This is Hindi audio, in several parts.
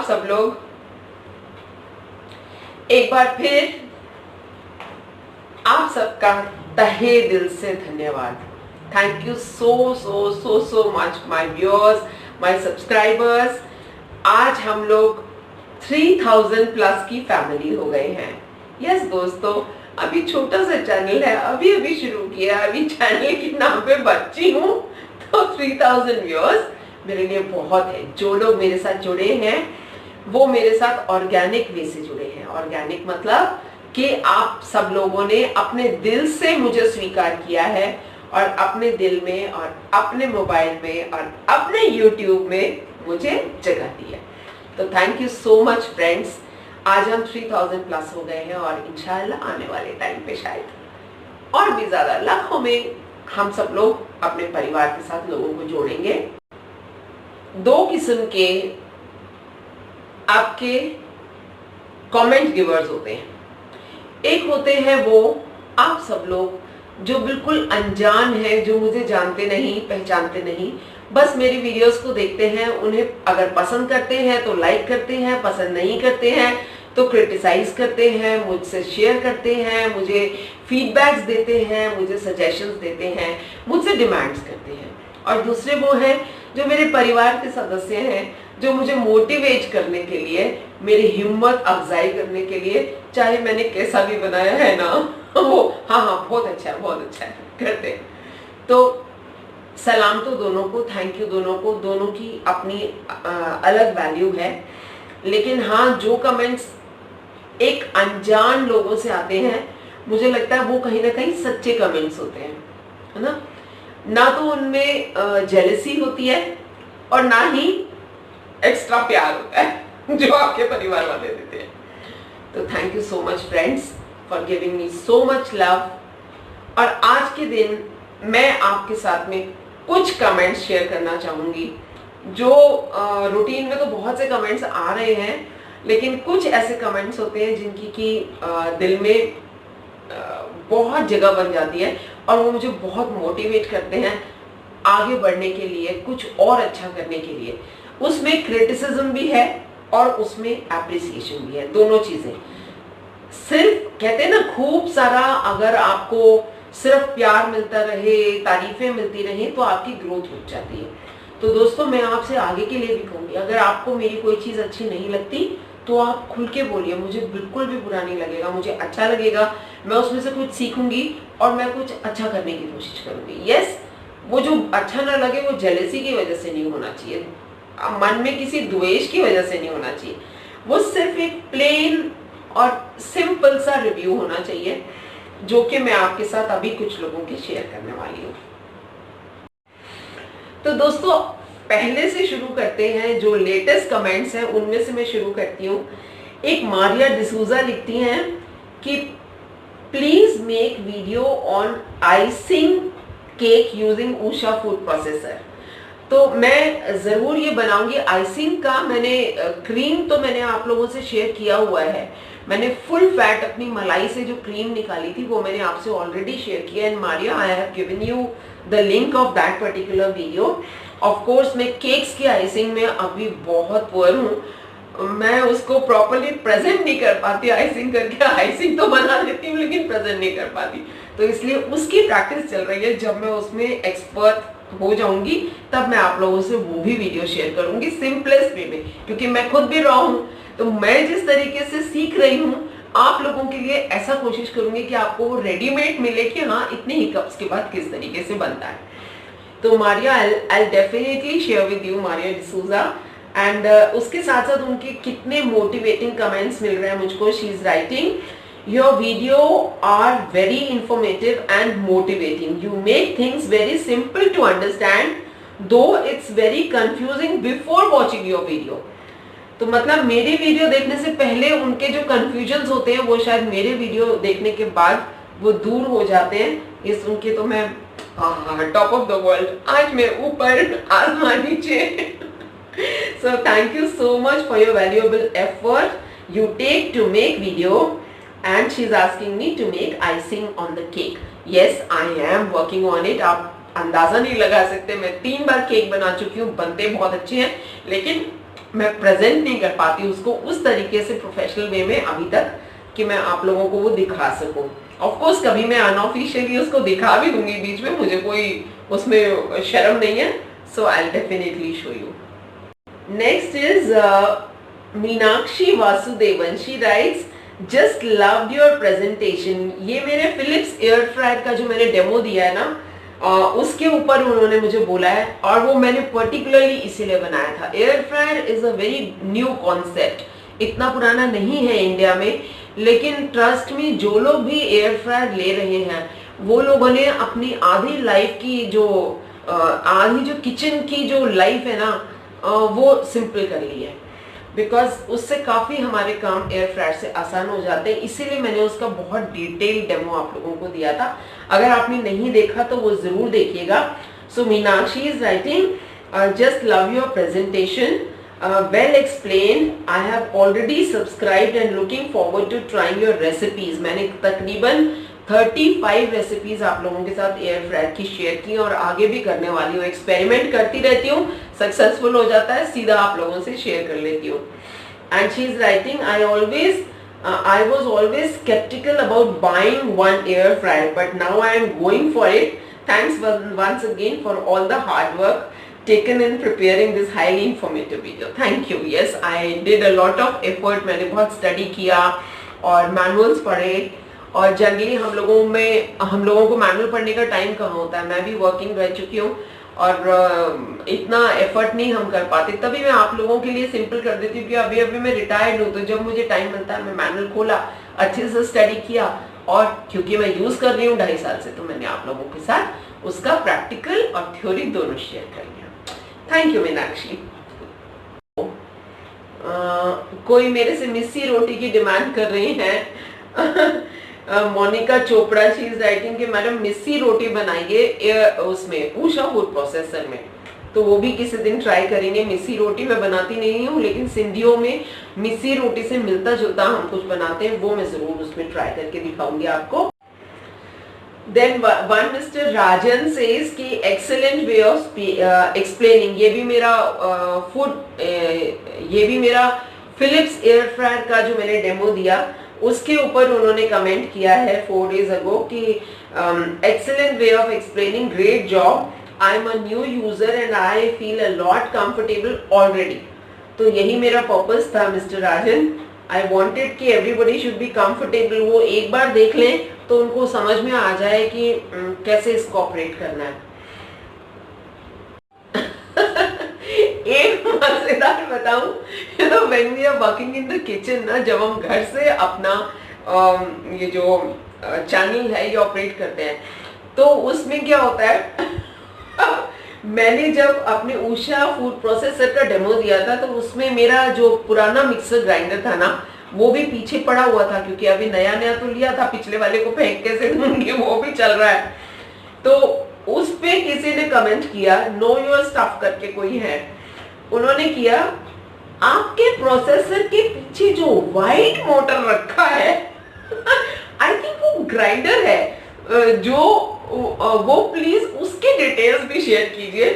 सब लोग। एक बार फिर आप सबका तहे दिल से धन्यवाद। Thank you so so so so much my viewers, my subscribers. आज हम लोग 3000 प्लस की फैमिली हो गए हैं। यस दोस्तों, अभी छोटा सा चैनल है, अभी शुरू किया, अभी चैनल के नाम पे बच्ची हूँ, तो 3000 व्यूअर्स मेरे लिए बहुत है। जो लोग मेरे साथ जुड़े हैं वो मेरे साथ ऑर्गेनिक वे से जुड़े हैं। ऑर्गेनिक मतलब कि आप सब लोगों ने अपने दिल से मुझे स्वीकार किया है और अपने दिल में और अपने मोबाइल में और अपने YouTube में मुझे जगह दी है। तो thank you so much friends. आज हम 3000 प्लस हो गए हैं और इंशाल्लाह आने वाले टाइम पे शायद और भी ज्यादा लाखों में हम सब लोग अपने परिवार के साथ लोगों को जोड़ेंगे। दो किस्म के आपके कमेंट गिवर्स होते हैं। एक होते हैं वो आप सब लोग जो बिल्कुल अनजान हैं, जो मुझे जानते नहीं पहचानते नहीं, बस मेरी वीडियोस को देखते हैं। उन्हें अगर पसंद करते हैं तो लाइक करते हैं, पसंद नहीं करते हैं तो क्रिटिसाइज करते हैं, मुझसे शेयर करते हैं, मुझे फीडबैक्स देते हैं, मुझे सजेशंस देते हैं, मुझसे डिमांड्स करते हैं। और दूसरे वो हैं जो मेरे परिवार के सदस्य हैं, जो मुझे मोटिवेट करने के लिए, मेरी हिम्मत अफजाई करने के लिए, चाहे मैंने कैसा भी बनाया है ना, वो हाँ बहुत अच्छा है करते हैं। तो सलाम तो दोनों को, थैंक यू दोनों को। दोनों की अपनी अलग वैल्यू है। लेकिन हाँ, जो कमेंट्स एक अनजान लोगों से आते हैं, मुझे लगता है वो कहीं ना कहीं सच्चे कमेंट्स होते हैं, है ना तो उनमें जेलसी होती है और ना ही एक्स्ट्रा प्यार होता है जो आपके परिवार वाले देते हैं। तो thank you so much friends for giving me so much love. और आज के दिन मैं आपके साथ में कुछ कमेंट्स शेयर करना चाहूंगी। जो रूटीन में तो बहुत से कमेंट्स आ रहे हैं, लेकिन कुछ ऐसे कमेंट्स होते हैं जिनकी की दिल में बहुत जगह बन जाती है और वो मुझे बहुत मोटिवेट करते हैं आगे बढ़ने के लिए, कुछ और अच्छा करने के लिए। उसमें क्रिटिसिज्म भी है और उसमें एप्रिसिएशन भी है, दोनों चीजें। सिर्फ कहते हैं ना, खूब सारा अगर आपको सिर्फ प्यार मिलता रहे, तारीफें मिलती रही, तो आपकी ग्रोथ रुक जाती है। तो दोस्तों, मैं आपसे आगे के लिए भी कहूंगी, अगर आपको मेरी कोई चीज अच्छी नहीं लगती तो आप खुल के बोलिए, मुझे बिल्कुल भी बुरा नहीं लगेगा, मुझे अच्छा लगेगा। मैं उसमें से कुछ सीखूंगी और मैं कुछ अच्छा करने की कोशिश करूंगी। यस, वो जो अच्छा ना लगे वो जेलसी की वजह से नहीं होना चाहिए, मन में किसी द्वेष की वजह से नहीं होना चाहिए। वो सिर्फ एक प्लेन और सिंपल सा रिव्यू होना चाहिए, जो कि मैं आपके साथ अभी कुछ लोगों की शेयर करने वाली हूँ। तो दोस्तों, पहले से शुरू करते हैं। जो लेटेस्ट कमेंट्स हैं उनमें से मैं शुरू करती हूँ। एक मारिया डिसूजा लिखती हैं कि please make video on icing cake using Usha food processor. तो मैं जरूर ये बनाऊंगी आइसिंग का। मैंने क्रीम तो मैंने आप लोगों से शेयर किया हुआ है। मैंने फुल फैट अपनी मलाई से जो क्रीम निकाली थी वो मैंने आपसे ऑलरेडी शेयर किया। And Maria, I have given you the link of that particular video. Of course मैं केक्स की आइसिंग में अभी बहुत पुअर हूँ, मैं उसको प्रॉपर्ली प्रेजेंट नहीं कर पाती आइसिंग करके। आइसिंग तो बना लेती हूँ लेकिन प्रेजेंट नहीं कर पाती, तो इसलिए उसकी प्रैक्टिस चल रही है। जब मैं उसमें एक्सपर्ट हो जाऊंगी तब मैं आप लोगों से वो भी वीडियो शेयर करूंगी सिंपलेस्ट वे में, क्योंकि मैं खुद भी रॉ हूँ। तो मैं जिस तरीके से सीख रही हूँ, आप लोगों के लिए ऐसा कोशिश करूंगी कि आपको वो रेडीमेड मिले कि हाँ, इतने हिकअप्स के बाद किस तरीके से बनता है। तो Maria, I definitely share with you, Maria D'Souza. And उसके साथ साथ उनके कितने मोटिवेटिंग कमेंट्स मिल रहे हैं मुझको। She is writing, your video are very informative and motivating. You make things very simple to understand, though it's very confusing before watching your video. तो मतलब मेरी वीडियो देखने से पहले उनके जो कंफ्यूजन्स होते हैं वो शायद मेरे वीडियो देखने के बाद वो दूर हो जाते हैं। ये सुन के तो मैं टॉप ऑफ द वर्ल्ड, आज मैं ऊपर आसमान नीचे। So thank you so much for your valuable effort you take to make video. And she's asking me to make icing on the cake. Yes, I am working on it. आप अंदाजा नहीं लगा सकते, मैं 3 बार केक बना चुकी हूँ, बनते बहुत अच्छे हैं, लेकिन मैं प्रेजेंट नहीं कर पाती उसको उस तरीके से प्रोफेशनल वे में अभी तक कि मैं आप लोगों को वो दिखा सकूं। ऑफ कोर्स कभी मैं अनऑफिशियली उसको दिखा भी दूंगी बीच में, मुझे कोई उसमें शर्म नहीं है। So I definitely show you. Next is Meenakshi Vasudevan, she writes just loved your presentation. ये मेरे फिलिप्स एयर फ्रायर का जो मैंने डेमो दिया है ना, उसके ऊपर उन्होंने मुझे बोला है और वो मैंने पर्टिकुलरली इसीलिए बनाया था। Air fryer is a very new concept, इतना पुराना नहीं है इंडिया में, लेकिन ट्रस्ट में जो लोग भी एयर फ्रायर ले रहे हैं वो लोगों ने अपनी आधी लाइफ की जो आधी जो किचन की जो लाइफ है ना वो सिंपल कर ली है, बिकॉज उससे काफी हमारे काम एयर फ्रायर से आसान हो जाते हैं। इसीलिए मैंने उसका बहुत डिटेल डेमो आप लोगों को दिया था। अगर आपने नहीं देखा तो वो जरूर देखिएगा। So Meenakshi is writing just love your presentation, well explain, I have already subscribed and looking forward to trying your recipes. मैंने तकरीबन 35 रेसिपीज आप लोगों के साथ एयर फ्रायर की शेयर की और आगे भी करने वाली हूँ। एक्सपेरिमेंट करती रहती हूँ, सक्सेसफुल हो जाता है, सीधा आप लोगों से शेयर कर लेती हूँ। And she is writing I was always skeptical about buying one air fryer, but now I am going for it. Thanks once again for all the hard work taken in preparing this highly informative video. Thank you. Yes, I did a lot of effort. मैंने बहुत स्टडी किया और मैनुअल्स पढ़े, और जनरली हम लोगों को मैनुअल पढ़ने का टाइम कहाँ होता है। मैं भी वर्किंग रह चुकी हूँ और इतना एफर्ट नहीं हम कर पाते, तभी मैं आप लोगों के लिए सिंपल कर देती हूँ कि अभी अभी मैं रिटायर्ड हूँ, तो जब मुझे टाइम मिलता है मैं मैनुअल खोला, अच्छे से स्टडी किया, और क्योंकि मैं यूज कर रही हूँ 2.5 साल से, तो मैंने आप लोगों के साथ उसका प्रैक्टिकल और थ्योरी दोनों शेयर कर लिया। Thank you Meenakshi. कोई मेरे से मिस्सी रोटी की डिमांड कर रही है। Monika Chopra, she is writing कि मैडम मिस्सी रोटी बनाइए उसमें उषा फूड प्रोसेसर में, तो वो भी किसी दिन ट्राई करेंगे। मिस्सी रोटी मैं बनाती नहीं हूँ, लेकिन सिंधियों में मिस्सी रोटी से मिलता जुलता हम कुछ बनाते हैं, वो मैं जरूर उसमें ट्राई करके दिखाऊंगी आपको। देन वन मिस्टर राजन सेज कि एक्सेलेंट वे ऑफ एक्सप्लेनिंग। ये भी मेरा फिलिप्स एयर फ्रायर का जो मैंने डेमो दिया उसके ऊपर उन्होंने कमेंट किया है 4 days ago कि excellent way of explaining, great job, I am a new user and I feel a lot comfortable already. तो यही मेरा पर्पस था मिस्टर राजन। आई वांटेड कि एवरीबॉडी शुड बी कंफर्टेबल। वो एक बार देख लें तो उनको समझ में आ जाए कि कैसे इसको ऑपरेट करना है। एक मजेदार बताऊं, when we are working in the kitchen ना, जब हम घर से अपना ये जो चैनल है ये ऑपरेट करते हैं, तो उसमें क्या होता है मैंने जब अपने उषा फूड प्रोसेसर का डेमो दिया था, तो उसमें मेरा जो पुराना मिक्सर ग्राइंडर था ना, वो भी पीछे पड़ा हुआ था, क्योंकि अभी नया नया तो लिया था, पिछले वाले को फेंक कैसे दूंगी, वो भी चल रहा है। तो उस पे किसी ने कमेंट किया, नो योर स्टफ करके कोई है, उन्होंने किया आपके प्रोसेसर के पीछे जो व्हाइट मोटर रखा है आई थिंक वो ग्राइंडर है, जो वो प्लीज उसके डिटेल्स भी शेयर कीजिए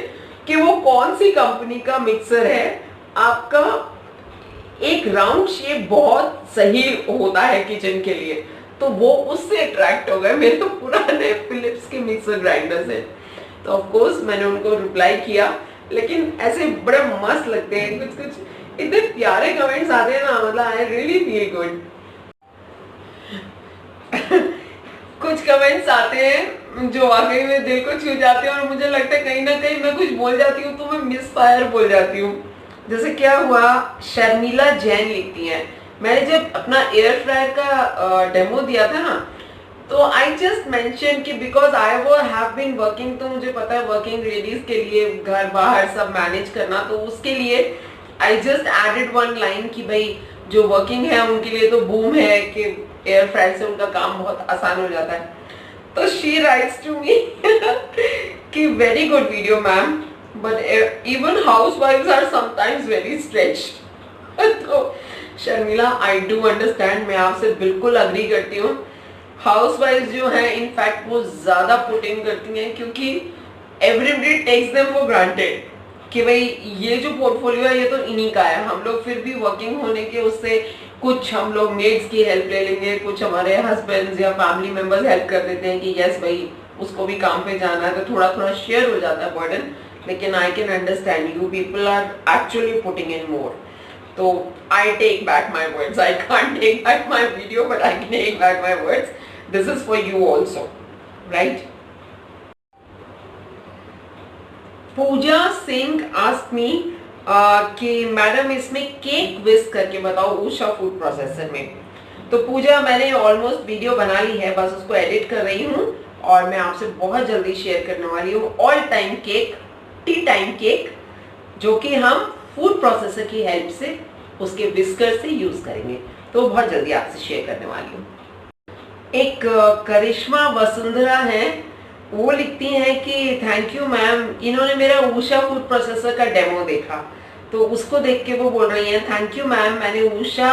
कि वो कौन सी कंपनी का मिक्सर है। आपका एक राउंड शेप बहुत सही होता है किचन के लिए, तो वो उससे अट्रैक्ट हो गए। मेरे तो पुराने फिलिप्स के मिक्सर ग्राइंडर से, तो ऑफ कोर्स मैंने उनको रिप्लाई किया, लेकिन ऐसे बड़े मस्त लगते हैं, कुछ कुछ इतने प्यारे कमेंट्स आते हैं ना, मतलब आई रियली फील गुड। कुछ कमेंट्स आते हैं जो वाकई में दिल को छू जाते हैं, और मुझे लगता है कहीं ना कहीं मैं कुछ बोल जाती हूँ तो मैं मिस फायर बोल जाती हूँ। जैसे क्या हुआ, शर्मिला जैन लिखती है, मैंने जब अपना एयर फ्रायर का डेमो दिया था ना, तो आई जस्ट मेंशन कि because I have been working, तो मुझे पता है वर्किंग लेडीज के लिए घर बाहर सब मैनेज करना, तो उसके लिए I just added one line कि भाई जो वर्किंग है उनके लिए तो बूम है कि एयर फ्रायर से उनका काम बहुत आसान हो जाता है। तो शी राइट्स टू मी कि very good video ma'am, but even housewives are sometimes very stretched. तो शर्मिला आई डू अंडरस्टैंड, मैं आपसे बिल्कुल अग्री करती हूँ। हाउसवाइव्स जो है इनफैक्ट वो ज्यादा पुट इन करती हैं, क्योंकि everybody takes them for granted. कि भाई ये जो पोर्टफोलियो है ये तो इन्हीं का है, हम लोग फिर भी वर्किंग होने के उससे कुछ हम लोग मेड्स की हेल्प ले लेंगे, कुछ हमारे हस्बैंड्स या फैमिली मेंबर्स हेल्प कर देते हैं कि यस भाई उसको भी काम पे जाना है, तो थोड़ा थोड़ा शेयर हो जाता है बर्डन। लेकिन I can understand you people are actually putting in more, तो I take back my words, I can't take back my video but I can take back my words, this is for you also, right. Pooja Singh ask me कि मैडम इसमें केक विस्क करके बताओ उषा फूड प्रोसेसर में। तो पूजा मैंने ऑलमोस्ट वीडियो बना ली है, बस उसको एडिट कर रही हूँ और मैं आपसे बहुत जल्दी शेयर करने वाली हूँ all time cake, T time cake, जो कि हम फूड प्रोसेसर की हेल्प से उसके विस्कर से यूज करेंगे, तो बहुत जल्दी आपसे शेयर करने वाली हूँ। एक करिश्मा वसुंधरा है, वो लिखती हैं कि थैंक यू मैम, इन्होंने मेरा उषा फूड प्रोसेसर का डेमो देखा तो उसको देख के वो बोल रही हैं थैंक यू मैम, मैंने उषा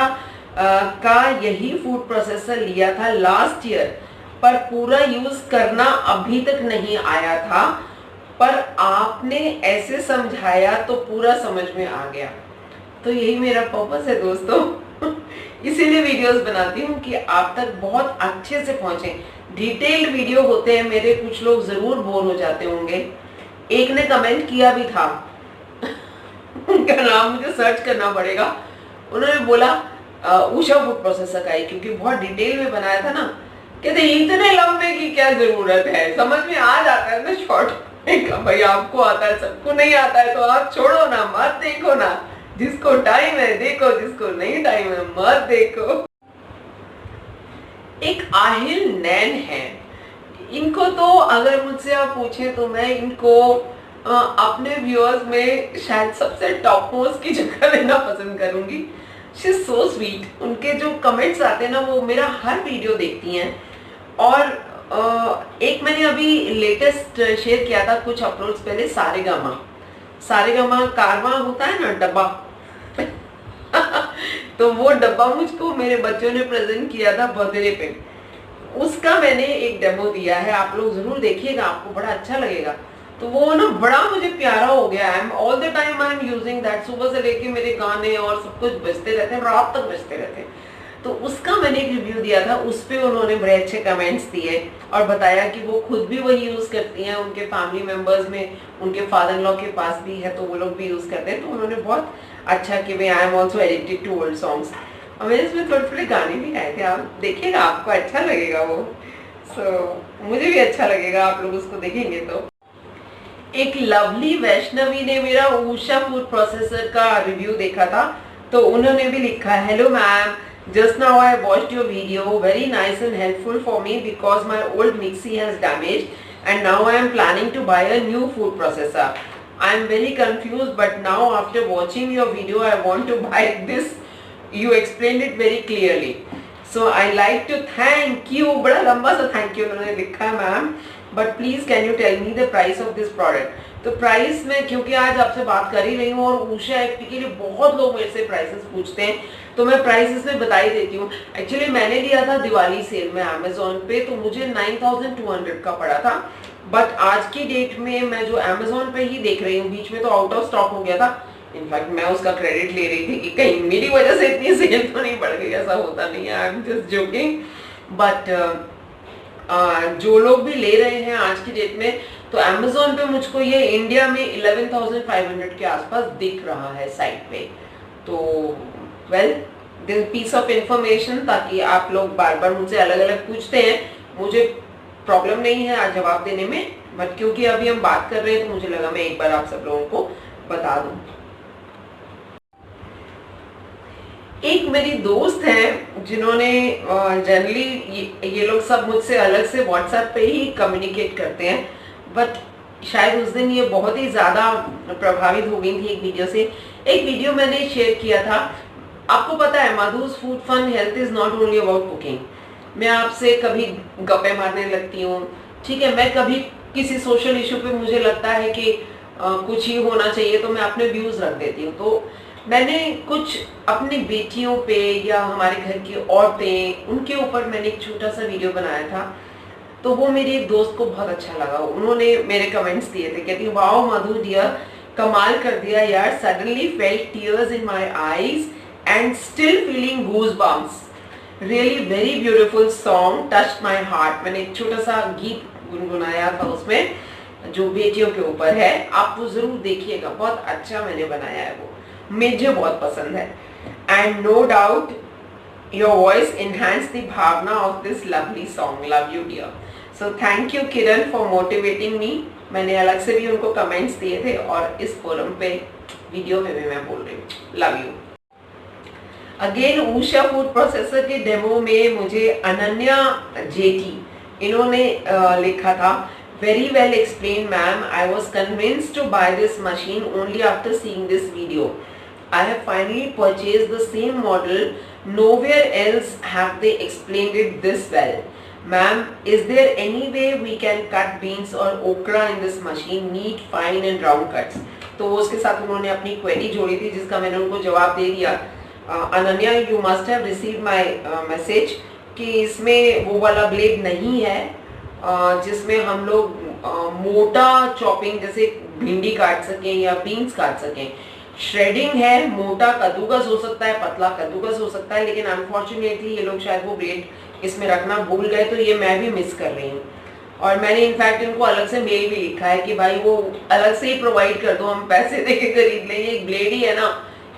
का यही फूड प्रोसेसर लिया था लास्ट ईयर, पर पूरा यूज करना अभी तक नहीं आया था, पर आपने ऐसे समझाया तो पूरा समझ में आ गया। तो यही मेरा पर्पस है दोस्तों इसीलिए वीडियोस बनाती हूँ कि आप तक बहुत अच्छे से पहुंचे। डिटेल्ड वीडियो होते हैं मेरे, कुछ लोग जरूर बोर हो जाते होंगे। एक ने कमेंट किया भी था उनका नाम मुझे सर्च करना पड़ेगा, उन्होंने बोला उषा फूड प्रोसेसर का ही, क्योंकि बहुत डिटेल में बनाया था ना, कहते इतने लंबे की क्या जरूरत है, समझ में आ जाता है ना शॉर्ट में। भाई आपको आता है, सबको नहीं आता है तो आप छोड़ो ना, मत देखो ना, जिसको टाइम है देखो, जिसको नहीं टाइम है मत देखो। एक आहिल नैन है, इनको तो अगर मुझसे आप पूछें तो मैं इनको अपने व्यूअर्स में शायद सबसे टॉप मोस्ट की जगह लेना पसंद करूंगी। शी इज सो स्वीट, उनके जो कमेंट्स आते हैं ना वो मेरा हर वीडियो देखती हैं। और एक मैंने अभी लेटेस्ट शेयर किया था कुछ अपलोड्स पहले, सारेगामा कारवां होता है ना डब्बा तो वो डब्बा मुझको मेरे बच्चों ने प्रेजेंट किया था बर्थडे पे, उसका मैंने एक डेमो दिया है, आप लोग जरूर देखिएगा, आपको बड़ा अच्छा लगेगा। तो वो ना बड़ा मुझे प्यारा हो गया, I am all the time I am using that, सुबह से लेके मेरे गाने और सब कुछ बजते रहते हैं, रात तक बजते रहते हैं। तो उसका मैंने एक रिव्यू दिया था, उस पे उन्होंने बड़े अच्छे कमेंट्स दिए और बताया कि वो खुद भी वही यूज करती हैं, उनके फैमिली मेंबर्स में उनके फादर इन लॉ के पास भी है तो वो लोग भी यूज करते हैं। तो उन्होंने बहुत अच्छा कि भाई I am also addicted to old songs, और मेरे इसमें थोड़े थोड़े गाने भी आए थे, आप देखिएगा आपको अच्छा लगेगा वो। मुझे भी अच्छा लगेगा, आप लोग उसको देखेंगे तो। एक लवली वैष्णवी ने मेरा उषा फूड प्रोसेसर का रिव्यू देखा था, तो उन्होंने भी लिखा, hello ma'am, just now I watched your video, very nice and helpful for me because my old mixie has damaged and now I am planning to buy a new food processor. I am very confused, but now after watching your video I want to buy this. You explained it very clearly, so I like to thank you, बड़ा लंबा सा थैंक यू उन्होंने लिखा है ma'am, but please can you tell me the price of this product. तो प्राइस में, क्योंकि आज आपसे बात कर ही रही हूँ और उषा एफपी के लिए बहुत लोग मेरे से प्राइसेस पूछते हैं, तो मैं प्राइस इसमें बता ही देती हूँ। एक्चुअली मैंने लिया था दिवाली सेल में अमेजोन पे, तो मुझे 9200 का पड़ा था, बट आज की डेट में मैं जो अमेजोन पे ही देख रही हूँ, बीच में तो आउट ऑफ स्टॉक हो गया था, इनफैक्ट मैं उसका क्रेडिट ले रही थी कि कहीं मेरी वजह से इतनी सेल तो नहीं बढ़ गई, ऐसा होता नहीं है, I am just joking. But जो लोग भी ले रहे हैं आज की डेट में, तो अमेजोन पे मुझको ये इंडिया में 11,500 के आसपास दिख रहा है साइट पे। तो well, this piece of information, ताकि आप लोग बार बार मुझसे अलग अलग पूछते हैं, मुझे प्रॉब्लम नहीं है आज जवाब देने में, बट क्योंकि अभी हम बात कर रहे हैं तो मुझे लगा मैं एक बार आप सब लोगों को बता दूं। एक मेरी दोस्त है जिन्होंने जनरली ये लोग सब मुझसे अलग से व्हाट्सएप पे ही कम्युनिकेट करते हैं, बट शायद उस दिन ये बहुत ही ज़्यादा प्रभावित हो गई थी एक वीडियो से। एक वीडियो मैंने शेयर किया था, आपको पता है Madhu's food fun health is not only about cooking. मैं आपसे कभी गप्पे मारने लगती हूँ, ठीक है, मैं कभी किसी सोशल इशू पे मुझे लगता है कि कुछ ही होना चाहिए तो मैं अपने व्यूज रख देती हूँ। तो मैंने कुछ अपनी बेटियों पे या हमारे घर की औरतें, उनके ऊपर मैंने एक छोटा सा वीडियो बनाया था, तो वो मेरी एक दोस्त को बहुत अच्छा लगा। उन्होंने मेरे कमेंट्स दिए थे, कहती वाओ मधु डियर, कमाल कर दिया यार. Suddenly felt tears in my eyes and still feeling goosebumps. Really very beautiful song, touched my heart. मैंने एक छोटा सा गीत गुनगुनाया था उसमें जो बेटियों के ऊपर है. आप वो जरूर देखिएगा, बहुत अच्छा मैंने बनाया है, वो मुझे बहुत पसंद है. And no doubt your voice enhanced the bhavna of this lovely song. Love you dear. So thank you Kiran for motivating me. मैंने अलग से भी उनको कमेंट्स दिए थे और इस फोरम पे वीडियो में भी मैं बोल रही हूँ. Love you. Again Usha food processor के डेमो में मुझे अनन्या जेटी इन्होंने लिखा था, very well explain ma'am. I was convinced to buy this machine only after seeing this video. I have finally purchased the same model. Nowhere else have they explained it this well. Ma'am, is there any way we can cut beans or okra in this machine? Neat, fine and round cuts. तो उसके साथ उन्होंने अपनी क्वेरी जोड़ी थी जिसका मैंने उनको जवाब दे दिया. Ananya, you must have received my message कि इसमें वो वाला ब्लेड नहीं है जिसमें हम लोग मोटा चॉपिंग जैसे भिंडी काट सकें या बीन्स काट सकें. श्रेडिंग है, मोटा कद्दूकस हो सकता है, पतला कद्दूकस हो सकता है, लेकिन अनफॉर्चुनेटली ये लोग शायद वो ब्लेड इसमें रखना भूल गए, तो ये मैं भी मिस कर रही हूँ. और मैंने इनफैक्ट इनको अलग से मेल भी लिखा है कि भाई वो अलग से ही प्रोवाइड कर दो, हम पैसे दे के खरीद लेंगे. एक ब्लेड ही है ना,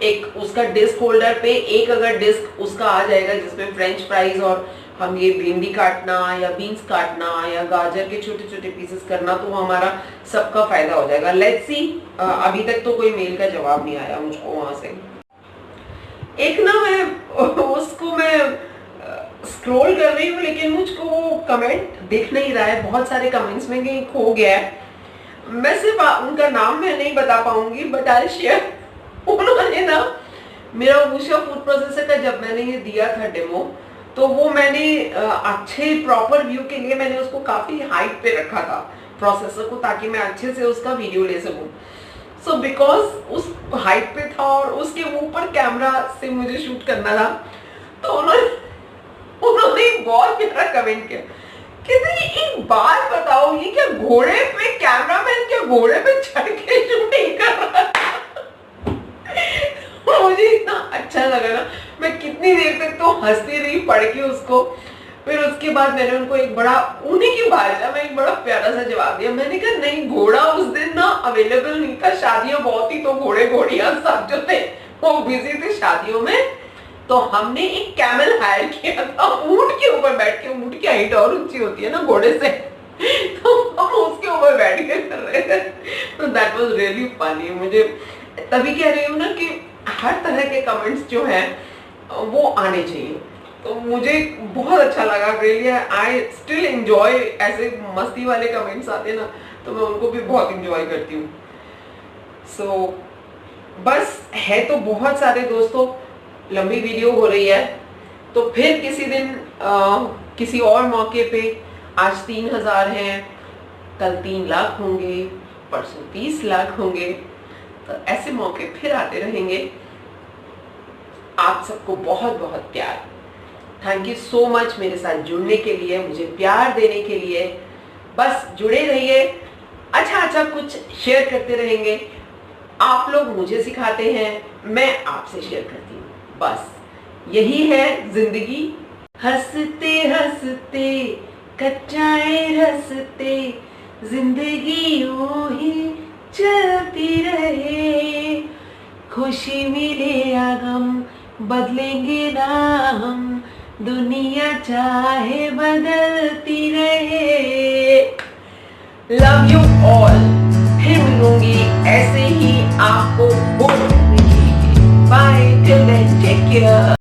एक उसका डिस्क होल्डर पे एक अगर डिस्क उसका आ जाएगा जिसमें फ्रेंच फ्राइज और हम ये भिंडी काटना या बीन्स काटना या गाजर के छोटे छोटे पीसेस करना, तो हमारा सबका फायदा हो जाएगा. Let's see. अभी तक तो कोई मेल का जवाब नहीं आया मुझको वहां से. एक ना मैं स्क्रॉल कर रही हूँ लेकिन मुझको वो कमेंट दिख नहीं रहा है, बहुत सारे कमेंट्स में कहीं खो गया है. मैं सिर्फ उनका नाम मैं नहीं बता पाऊंगी, बट आई शेयर. उन्होंने ना मेरा उषा फूड प्रोसेसर का जब मैंने ये दिया था डेमो, तो वो मैंने अच्छे प्रॉपर व्यू के लिए मैंने उसको काफी हाइट पे रखा था प्रोसेसर को, ताकि मैं अच्छे से उसका वीडियो ले सकूं. सो बिकॉज उस हाइट पे था और उसके ऊपर कैमरा से मुझे शूट करना था, तो उन्होंने बहुत प्यारा कमेंट किया. कहते एक बात बताओ, ये क्या घोड़े पे कैमरामैन क्या घोड़े पे चढ़ के शूटिंग कर रहा है? मुझे इतना अच्छा लगा ना, मैं कितनी देर तक तो हंसती रही पढ़ के उसको. फिर उसके बाद मैंने उनको एक बड़ा उन्हीं की भाषा में एक बड़ा प्यारा सा जवाब दिया. मैंने कहा नहीं, घोड़ा उस दिन ना अवेलेबल नहीं था, शादियां बहुत ही, तो घोड़े घोड़ियां सब जो थे वो बिजी थे शादियों में, तो हमने एक कैमल हायर किया था. ऊंट के ऊपर बैठ के, ऊंट की हाइट और ऊंची होती है ना घोड़े से, तो हम उसके ऊपर बैठ के कर रहे थे. तो दैट वाज रियली फनी. मुझे तभी कह रही हूँ ना कि हर तरह के कमेंट्स जो हैं वो आने चाहिए, तो मुझे बहुत अच्छा लगा. रियली आई स्टिल एंजॉय, ऐसे मस्ती वाले कमेंट्स आते हैं ना, तो मैं उनको भी बहुत एंजॉय करती हूँ. सो बस है तो बहुत सारे दोस्तों, लंबी वीडियो हो रही है, तो फिर किसी दिन किसी और मौके पे. आज 3000 हैं, कल 3 लाख होंगे, परसों 30 लाख होंगे, तो ऐसे मौके फिर आते रहेंगे. आप सबको बहुत बहुत प्यार. थैंक यू सो मच मेरे साथ जुड़ने के लिए, मुझे प्यार देने के लिए. बस जुड़े रहिए, अच्छा कुछ शेयर करते रहेंगे. आप लोग मुझे सिखाते हैं, मैं आपसे शेयर करती हूँ. बस यही है जिंदगी. हंसते हंसते कच्चाए रसते, जिंदगी यूं ही चलती रहे. खुशी मिले या गम बदलेंगे ना हम, दुनिया चाहे बदलती रहे. Love you all. फिर मिलूंगी ऐसे ही आपको बोल. Bye, till then take care.